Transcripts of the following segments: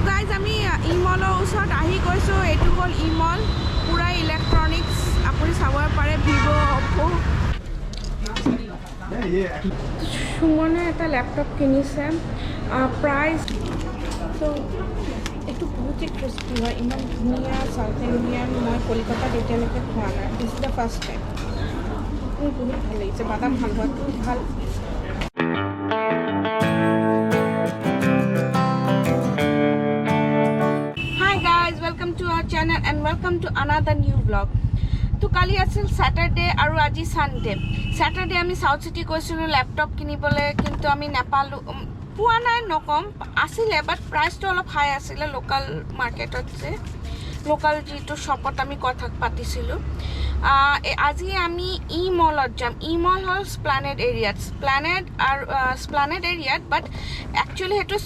guys আমি ইমলৰ ওচৰত আহি গৈছোঁ এইটো হ'ল ইমল পুৰা ইলেক্ট্ৰনিক্স আপুনি চাব পাৰে ভিভ' অপ্পো সুমনে এটা ল্যাপটপ কিনিছে প্ৰাইচ তো এইটো বহুতেই ক্ৰিস্পি হয় ইমান ধুনীয়া সাউথ ইণ্ডিয়ান মই কলকাতাত এতিয়ালৈকে খোৱা নাই দিছ দ্য ফাৰ্ষ্ট টাইম মোৰ বহুত ভাল লাগিছে বাদাম হালৱাটো ভাল to our channel and welcome to another new vlog to kali asil saturday aru aji sunday saturday ami south city goisulu laptop kinibole kintu ami napalu puwa nai nokom asile but price to olop high asile local market ot je local jitu shop ot ami kotha patisilu aji ami e mall ot jam e mall hol Esplanade area but actually hetu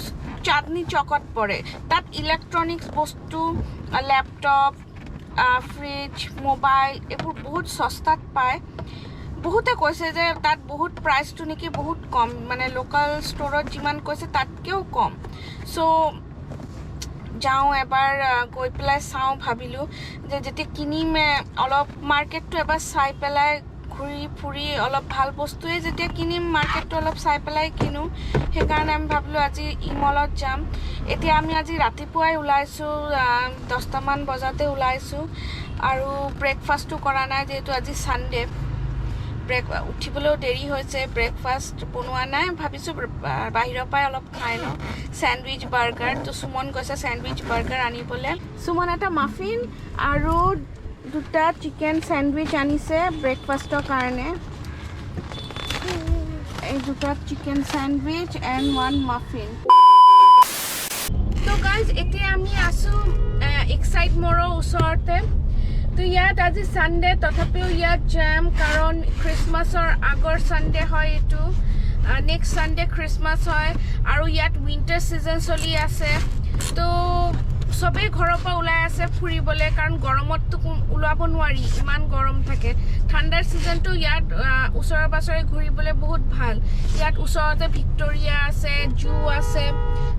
চাঁদনি চকত পৰে তাত electronics বস্তু laptop fridge mobile এইবোৰ বহুত সস্তাত পায় বহুতে কৈছে যে তাত বহুত প্ৰাইচটো নেকি বহুত কম মানে লোকাল ষ্টৰত যিমান কৈছে তাতকেও কম সো যাওঁ এবাৰ গৈ পেলাই চাওঁ ভাবিলোঁ যে যেতিয়া কিনিম অলপ মাৰ্কেটটো এবাৰ চাই পেলাই ঘুৰি ফুৰি অলপ ভাল বস্তুৱে যেতিয়া কিনিম মাৰ্কেটটো অলপ চাই পেলাই কিনো সেইকাৰণে আমি ভাবিলোঁ আজি ইমলত যাম এতিয়া আমি আজি ৰাতিপুৱাই ওলাইছোঁ 10টামান বজাতে ওলাইছোঁ আৰু ব্ৰেকফাষ্টটো কৰা নাই যিহেতু আজি ছানডে উঠিবলৈও দেৰি হৈছে ব্ৰেকফাষ্ট বনোৱা নাই ভাবিছোঁ বাহিৰৰ পৰাই অলপ খাই লওঁ চেণ্ডউইচ বাৰ্গাৰ তো সুমন গৈছে চেণ্ডউইচ বাৰ্গাৰ আনিবলৈ সুমন এটা মাফিন আৰু দুটা চিকেন স্যান্ডউইচ আনিছে ব্ৰেকফাষ্টৰ কাৰণে এই দুটা chicken sandwich and one muffin তো গাইজ এতিয়া আমি আছোঁ এক্সাইট মলৰ ওচৰতে তো ইয়াত আজি ছানডে তথাপিও ইয়াত জাম কাৰণ খ্ৰীষ্টমাছৰ আগৰ ছানডে হয় এইটো নেক্সট ছানডে খ্ৰীষ্টমাছ হয় আৰু ইয়াত উইণ্টাৰ ছিজন চলি আছে তো সবেই ঘৰৰ পৰা ওলাই আছে ফুৰিবলৈ কাৰণ গৰমততো ওলাব নোৱাৰি ইমান গৰম থাকে ঠাণ্ডাৰ ছিজনটো ইয়াত ওচৰে পাছৰে ঘূৰিবলৈ বহুত ভাল ইয়াত ওচৰতে ভিক্টৰিয়া আছে জু আছে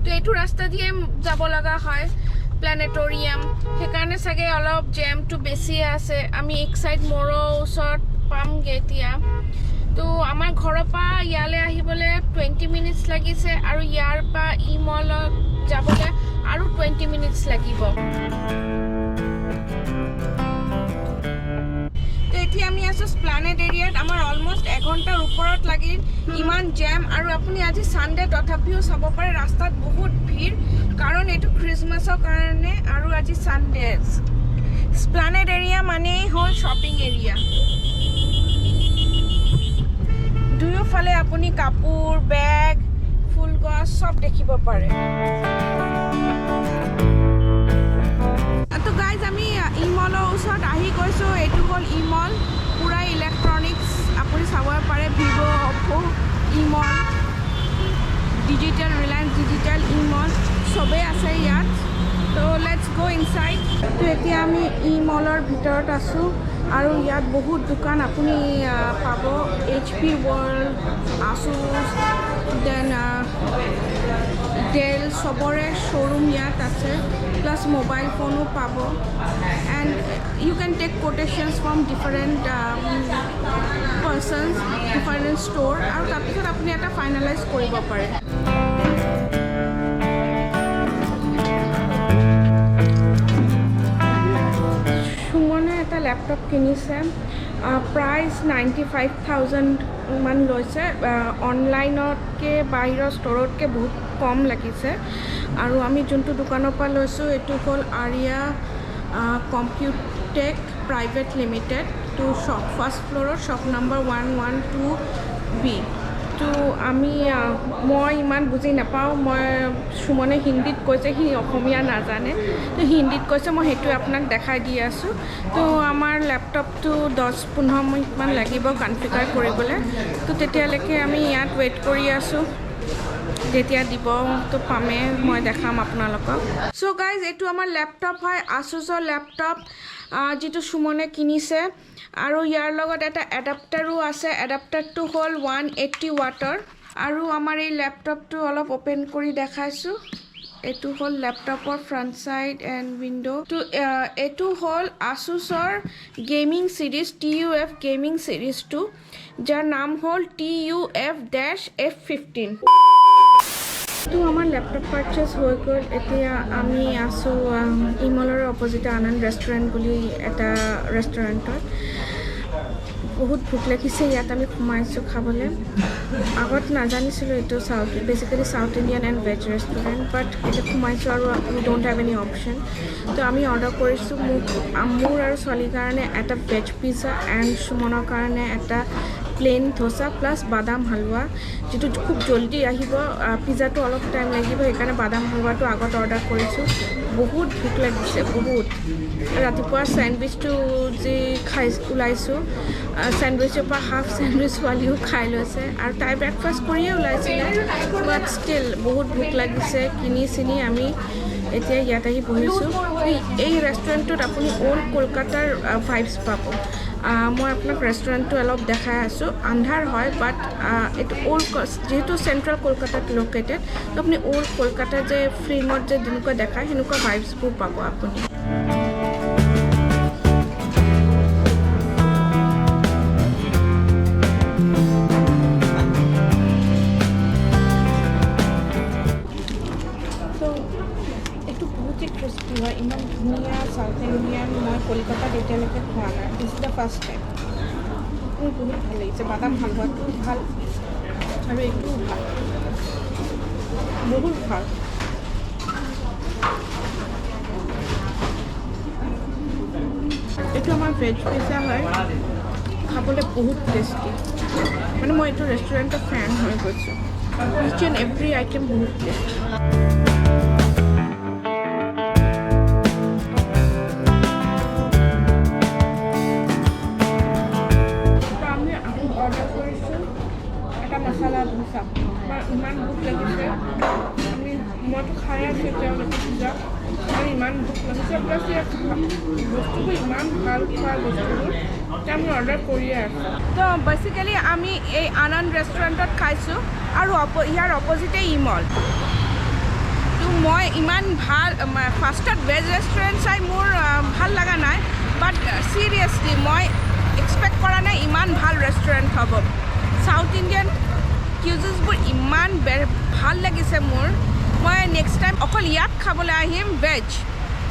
তো এইটো ৰাস্তা দিয়ে যাব লগা হয় প্লেনেটৰিয়াম সেইকাৰণে চাগে অলপ জেমটো বেছি আছে আমি এক্সাইট মলৰ ওচৰত পামগৈ এতিয়া তো আমাৰ ঘৰৰ পৰা ইয়ালৈ আহিবলৈ 20 মিনিটছ লাগিছে আৰু ইয়াৰ পৰা ই মলত যাবলৈ আৰু 20 মিনিটছ লাগিব তো এতিয়া আমি আছোঁ স্প্লানেড এৰিয়াত আমাৰ অলমষ্ট এঘণ্টাৰ ওপৰত লাগিল ইমান জেম আৰু আপুনি আজি ছানডে তথাপিও চাব পাৰে ৰাস্তাত বহুত ভিৰ কাৰণ এইটো খ্ৰীষ্টমাছৰ কাৰণে আৰু আজি ছানডে স্প্লানেড এৰিয়া মানেই হ'ল শ্বপিং এৰিয়া দুয়োফালে আপুনি কাপোৰ বেগ ফুল গছ সব দেখিব পাৰে তো গাইজ আমি ইমলৰ ওচৰত আহি গৈছোঁ এইটো হ'ল ইমল পুৰা ইলেক্ট্ৰনিক্স আপুনি চাব পাৰে ভিভ' অপ্পো ইমল ডিজিটেল ৰিলায়েন্স ডিজিটেল ইমল চবেই আছে ইয়াত তো লেটছ গ' ইনচাইড তো এতিয়া আমি ইমলৰ ভিতৰত আছোঁ আৰু ইয়াত বহুত দোকান আপুনি পাব HP world Asus then Dell সবৰে শ্ব'ৰুম ইয়াত আছে প্লাছ মোবাইল ফোনো পাব and you can take quotations from different persons different store আৰু তাৰপিছত আপুনি এটা ফাইনেলাইজ কৰিব পাৰে সুমনে এটা ল্যাপটপ কিনিছে প্ৰাইচ 95,000 মান লৈছে অনলাইনতকৈ বাহিৰৰ ষ্ট'ৰতকৈ বহুত কম লাগিছে আৰু আমি যোনটো দোকানৰ পৰা লৈছোঁ এইটো হ'ল Arya Computech private limited to shop first ফ্ল'ৰৰ শ্বপ নম্বৰ 112B তো মই ইমান বুজি নাপাওঁ মই সুমনে হিন্দীত কৈছে সি অসমীয়া নাজানে তো হিন্দীত কৈছে মই সেইটো আপোনাক দেখাই দি আছোঁ তো আমাৰ লেপটপটো 10-15 মিনিটমান লাগিব কনফিগাৰ কৰিবলৈ তো তেতিয়ালৈকে আমি ইয়াত ৱেইট কৰি আছোঁ যেতিয়া দিব তো পামে মই দেখাম আপোনালোকক সো গাইজ এইটো আমাৰ ল্যাপটপ হয় আসুছৰ ল্যাপটপ যেটো সুমনে কিনিছে আৰু ইয়াৰ লগত এটা এডাপ্টাৰো আছে এডাপ্টাৰটো হ'ল 180 ওয়াটৰ আৰু আমাৰ এই ল্যাপটপটো অলপ ওপেন কৰি দেখাইছো এইটো হ'ল ল্যাপটপৰ ফ্ৰণ্ট সাইড এণ্ড উইন্ডো তো এইটো হ'ল Asusৰ গেমিং সিৰিজ TUF গেমিং সিৰিজটো যাৰ নাম হ'ল TUF-F15 তো আমাৰ ল্যাপটপ পাৰচেজ হৈ গ'ল এতিয়া আমি আছো ইমলৰ অপজিটে আনন্দ ৰেষ্টুৰেণ্ট বুলি এটা ৰেষ্টুৰেণ্টত বহুত ভোক লাগিছে ইয়াত আমি সোমাইছোঁ খাবলৈ আগত নাজানিছিলোঁ এইটো basically south Indian and veg restaurant but এতিয়া সোমাইছোঁ আৰু we don't have any option তো আমি অৰ্ডাৰ কৰিছোঁ মোৰ আৰু ছোৱালীৰ কাৰণে এটা ভেজ পিজ্জা এণ্ড সুমনৰ কাৰণে এটা প্লেন ধোসা প্লাছ বাদাম হালৱা যেটো খুব জলদি আহিব পিজ্জাটো অলপ টাইম লাগিব সেইকাৰণে বাদাম হালৱাটো আগত অৰ্ডাৰ কৰিছোঁ বহুত ভোক লাগিছে বহুত ৰাতিপুৱা চেণ্ডউইচটো যি ওলাইছোঁ চেণ্ডউইচৰ পৰা হাফ চেণ্ডউইচ ছোৱালীও খাই লৈছে আৰু তাই ব্ৰেকফাষ্ট কৰিয়ে ওলাইছিলে বাট ষ্টিল বহুত ভোক লাগিছে কিনি চিনি আমি এতিয়া ইয়াত আহি বহিছোঁ এই ৰেষ্টুৰেণ্টটোত আপুনি অল্ড কলকাতাৰ ভাইবছ পাব মই আপোনাক ৰেষ্টুৰেণ্টটো অলপ দেখাই আছোঁ আন্ধাৰ হয় বাট এইটো অল্ড যেহেতু চেণ্ট্ৰেল কলকাতাত লোকেটেড তো আপুনি অল্ড কলকাতাৰ যে ফিল্মত যে যেনেকুৱা দেখায় সেনেকুৱা ভাইবছবোৰ পাব আপুনি ইমান ধুনীয়া সাউথ ইণ্ডিয়ান মই কলকাতাত এতিয়ালৈকে খোৱা নাই দিছ দ্য ফাৰ্ষ্ট টাইম মোৰ বহুত ভাল লাগিছে বাদাম হালৱাটোও ভাল আৰু এইটোও ভাল বহুত ভাল এইটো আমাৰ ভেজ পিজ্জা হয় খাবলৈ বহুত টেষ্টি মানে মই এইটো ৰেষ্টুৰেণ্টৰ ফেন হৈ গৈছোঁ ইচ এণ্ড এভৰি আইটেম বহুত টেষ্টি মছলা ধোসা ইমান ভোক লাগিছে মইতো খাই আছোঁ এতিয়ালৈকে পিজ্জা আৰু ইমান ভোক লাগিছে প্লাছ ইয়াত বস্তুবোৰ ইমান ভাল খোৱা বস্তুবোৰ এতিয়া আমি অৰ্ডাৰ কৰিয়ে আছোঁ তো বেচিকেলি আমি এই আনন্দ ৰেষ্টুৰেণ্টত খাইছোঁ আৰু ইয়াৰ অপজিটে ইমল তো মই ইমান ভাল ফাৰ্ষ্টত ভেজ ৰেষ্টুৰেণ্ট চাই মোৰ ভাল লগা নাই বাট চিৰিয়াছলি মই এক্সপেক্ট কৰা নাই ইমান ভাল ৰেষ্টুৰেণ্ট হ'ব সাউথ ইণ্ডিয়ান কিউজিছবোৰ ইমান ভাল লাগিছে মোৰ মই নেক্সট টাইম অকল ইয়াত খাবলৈ আহিম ভেজ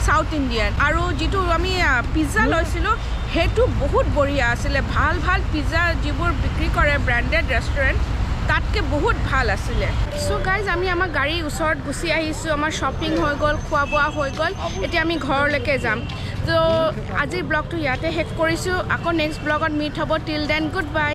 সাউথ ইণ্ডিয়ান আৰু যিটো আমি পিজ্জা লৈছিলোঁ সেইটো বহুত বঢ়িয়া আছিলে ভাল ভাল পিজ্জা যিবোৰ বিক্ৰী কৰে ব্ৰেণ্ডেড ৰেষ্টুৰেণ্ট তাতকৈ বহুত ভাল আছিলে চ' গাইজ আমি আমাৰ গাড়ীৰ ওচৰত গুচি আহিছোঁ আমাৰ শ্বপিং হৈ গ'ল খোৱা বোৱা হৈ গ'ল এতিয়া আমি ঘৰলৈকে যাম তো আজিৰ ব্লগটো ইয়াতে শেষ কৰিছোঁ আকৌ নেক্সট ব্লগত মিট হ'ব টিল দেন গুড বাই